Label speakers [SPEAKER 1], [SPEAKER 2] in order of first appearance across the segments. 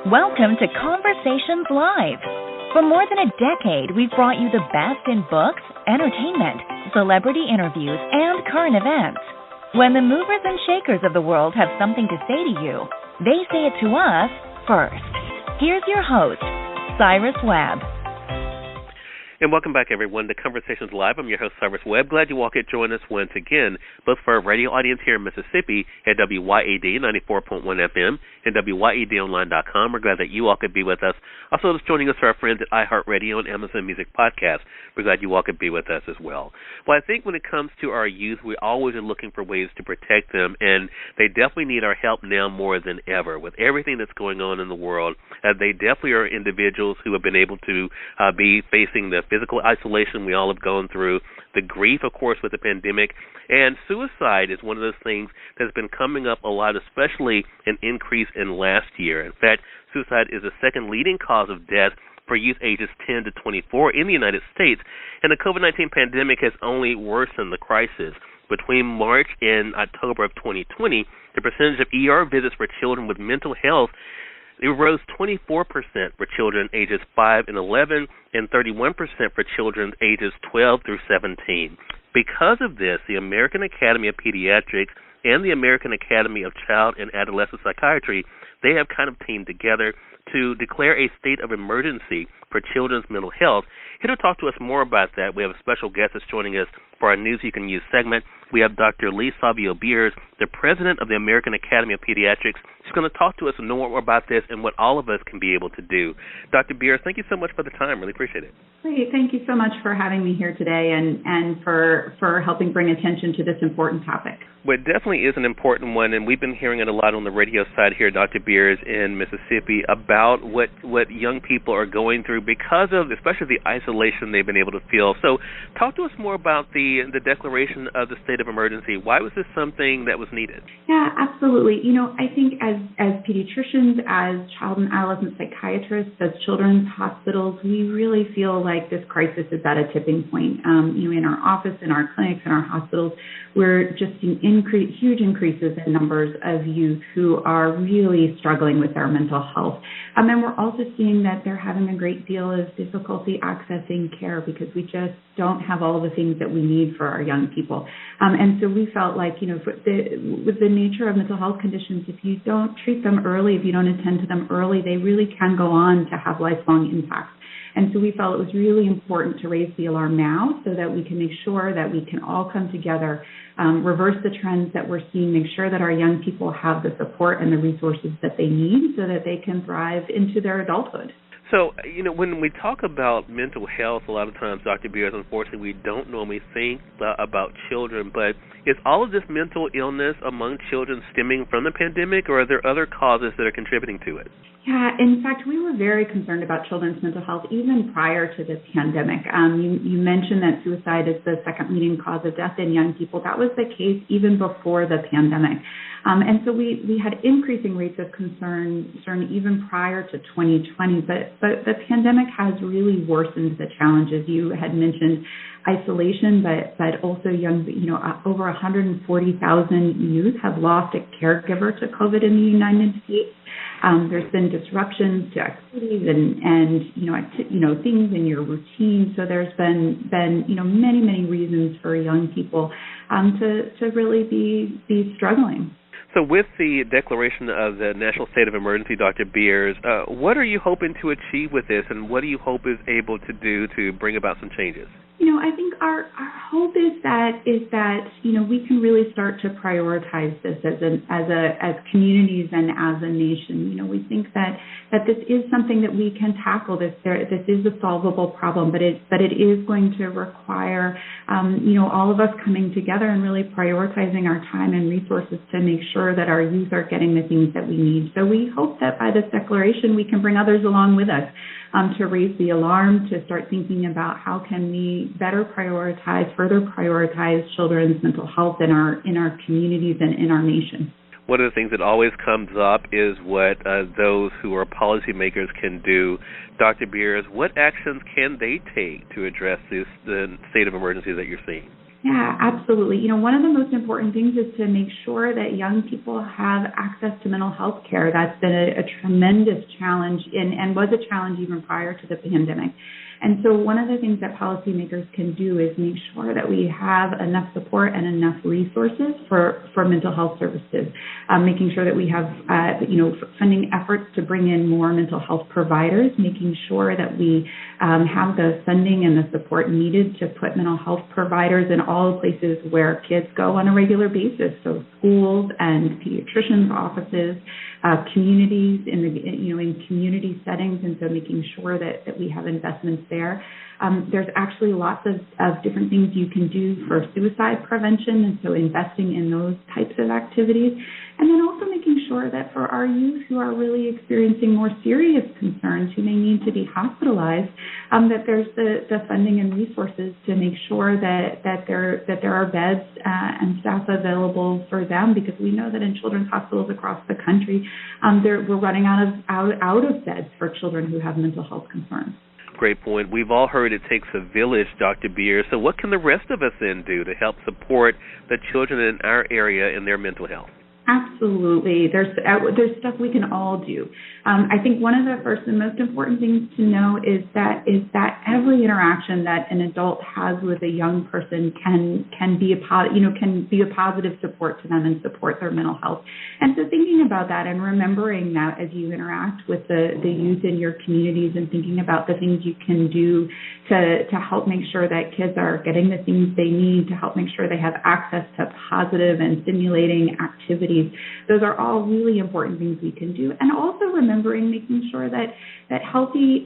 [SPEAKER 1] Welcome to Conversations Live. For more than a decade, we've brought you the best in books, entertainment, celebrity interviews, and current events. When the movers and shakers of the world have something to say to you, they say it to us first. Here's your host, Cyrus Webb.
[SPEAKER 2] And welcome back, everyone, to Conversations Live. I'm your host, Cyrus Webb. Glad you all could join us once again, both for our radio audience here in Mississippi at WYAD 94.1 FM and WYADonline.com. We're glad that you all could be with us. Also, just joining us are our friends at iHeartRadio and Amazon Music Podcast. We're glad you all could be with us as well. Well, I think when it comes to our youth, we always are looking for ways to protect them, and they definitely need our help now more than ever. With everything that's going on in the world, they definitely are individuals who have been able to be facing the physical isolation we all have gone through, the grief, of course, with the pandemic, and suicide is one of those things that's been coming up a lot, especially an increase in last year. In fact, suicide is the second leading cause of death for youth ages 10 to 24 in the United States, and the COVID-19 pandemic has only worsened the crisis. Between March and October of 2020, the percentage of ER visits for children with mental health it rose 24% for children ages 5 and 11 and 31% for children ages 12 through 17. Because of this, the American Academy of Pediatrics and the American Academy of Child and Adolescent Psychiatry, they have kind of teamed together to declare a state of emergency for children's mental health. Here to talk to us more about that, we have a special guest that's joining us for our News You Can Use segment. We have Dr. Savio Beers, the president of the American Academy of Pediatrics. She's going to talk to us more about this and what all of us can be able to do. Dr. Beers, thank you so much for the time. Really appreciate it.
[SPEAKER 3] Great. Thank you so much for having me here today and for helping bring attention to this important topic.
[SPEAKER 2] Well, it definitely is an important one, and we've been hearing it a lot on the radio side here, Dr. Beers, in Mississippi, about what young people are going through because of, especially the isolation they've been able to feel. So talk to us more about the declaration of the state of emergency. Why was this something that was needed?
[SPEAKER 3] Yeah, absolutely. I think as pediatricians, as child and adolescent psychiatrists, as children's hospitals, we really feel like this crisis is at a tipping point. In our office, in our clinics, in our hospitals, we're just seeing huge increases in numbers of youth who are really struggling with their mental health. And we're also seeing that they're having a great deal of difficulty accessing care because we just don't have all the things that we need for our young people. And so we felt like, with the nature of mental health conditions, if you don't treat them early, if you don't attend to them early, they really can go on to have lifelong impacts. And so we felt it was really important to raise the alarm now so that we can make sure that we can all come together, reverse the trends that we're seeing, make sure that our young people have the support and the resources that they need so that they can thrive into their adulthood.
[SPEAKER 2] So, when we talk about mental health, a lot of times, Dr. Beers, unfortunately, we don't normally think about children, but is all of this mental illness among children stemming from the pandemic, or are there other causes that are contributing to it?
[SPEAKER 3] Yeah, in fact, we were very concerned about children's mental health even prior to the pandemic. You mentioned that suicide is the second leading cause of death in young people. That was the case even before the pandemic. And so we had increasing rates of concern even prior to 2020, but the pandemic has really worsened the challenges. You had mentioned isolation, but also over 140,000 youth have lost a caregiver to COVID in the United States. There's been disruptions to activities and things in your routine. So there's been many reasons for young people to really be struggling.
[SPEAKER 2] So with the declaration of the national state of emergency, Dr. Beers, what are you hoping to achieve with this, and what do you hope is able to do to bring about some changes?
[SPEAKER 3] I think our hope is that we can really start to prioritize this as communities and as a nation. We think that this is something that we can tackle. This is a solvable problem, but it is going to require all of us coming together and really prioritizing our time and resources to make sure that our youth are getting the things that we need. So we hope that by this declaration we can bring others along with us to raise the alarm, to start thinking about how can we further prioritize children's mental health in our communities and in our nation.
[SPEAKER 2] One of the things that always comes up is what those who are policymakers can do. Dr. Beers, what actions can they take to address the state of emergency that you're seeing?
[SPEAKER 3] Yeah, absolutely. One of the most important things is to make sure that young people have access to mental health care. That's been a tremendous challenge and was a challenge even prior to the pandemic. And so one of the things that policymakers can do is make sure that we have enough support and enough resources for mental health services, making sure that we have, funding efforts to bring in more mental health providers, making sure that we have the funding and the support needed to put mental health providers in all places where kids go on a regular basis, so schools and pediatricians' offices, communities in community settings, and so making sure that we have investments there. There's actually lots of different things you can do for suicide prevention, and so investing in those types of activities. And then also making sure that for our youth who are really experiencing more serious concerns, who may need to be hospitalized, that there's the funding and resources to make sure that there are beds and staff available for them, because we know that in children's hospitals across the country, we're running out of beds for children who have mental health concerns.
[SPEAKER 2] Great point. We've all heard it takes a village, Dr. Beers. So what can the rest of us then do to help support the children in our area in their mental health?
[SPEAKER 3] Absolutely. There's stuff we can all do. I think one of the first and most important things to know is that every interaction that an adult has with a young person can be a positive support to them and support their mental health. And so thinking about that and remembering that as you interact with the youth in your communities, and thinking about the things you can do to help make sure that kids are getting the things they need, to help make sure they have access to positive and stimulating activities. Those are all really important things we can do. And also making sure that healthy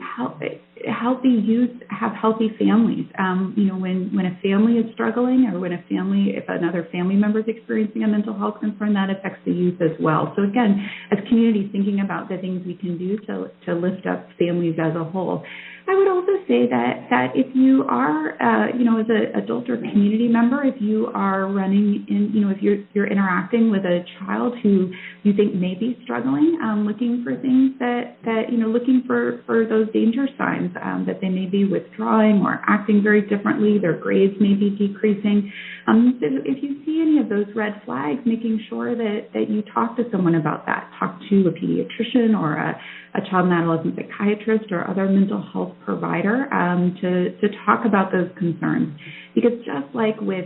[SPEAKER 3] youth have healthy families. When a family is struggling, or if another family member is experiencing a mental health concern, that affects the youth as well. So again, as communities, thinking about the things we can do to lift up families as a whole. I would also say that if you are, as an adult or community member, if you are running in, if you're interacting with a child who you think may be struggling, looking for things looking for those danger signs, that they may be withdrawing or acting very differently, their grades may be decreasing. So if you see any of those red flags, making sure that you talk to someone about that. Talk to a pediatrician or a child and adolescent psychiatrist or other mental health provider to talk about those concerns. Because just like with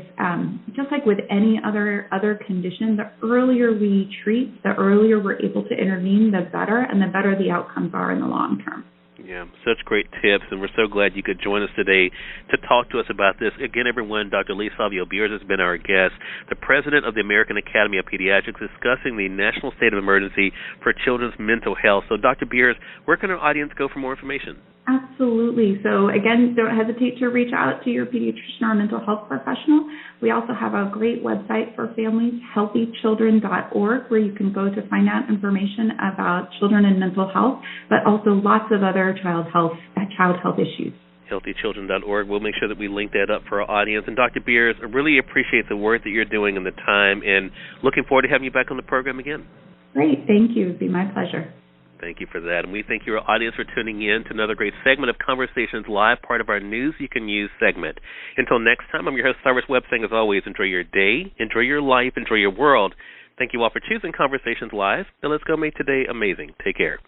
[SPEAKER 3] any other condition, the earlier we treat, the earlier we're able to intervene, the better, and the better the outcomes are in the long term.
[SPEAKER 2] Yeah, such great tips, and we're so glad you could join us today to talk to us about this. Again, everyone, Dr. Savio Beers has been our guest, the president of the American Academy of Pediatrics, discussing the national state of emergency for children's mental health. So, Dr. Beers, where can our audience go for more information?
[SPEAKER 3] Absolutely. So again, don't hesitate to reach out to your pediatrician or mental health professional. We also have a great website for families, healthychildren.org, where you can go to find out information about children and mental health, but also lots of other child health issues.
[SPEAKER 2] Healthychildren.org. We'll make sure that we link that up for our audience. And Dr. Beers, I really appreciate the work that you're doing and the time, and looking forward to having you back on the program again.
[SPEAKER 3] Great. Thank you. It'd be my pleasure.
[SPEAKER 2] Thank you for that. And we thank your audience for tuning in to another great segment of Conversations Live, part of our News You Can Use segment. Until next time, I'm your host, Cyrus Webb, saying as always, enjoy your day, enjoy your life, enjoy your world. Thank you all for choosing Conversations Live. Now let's go make today amazing. Take care.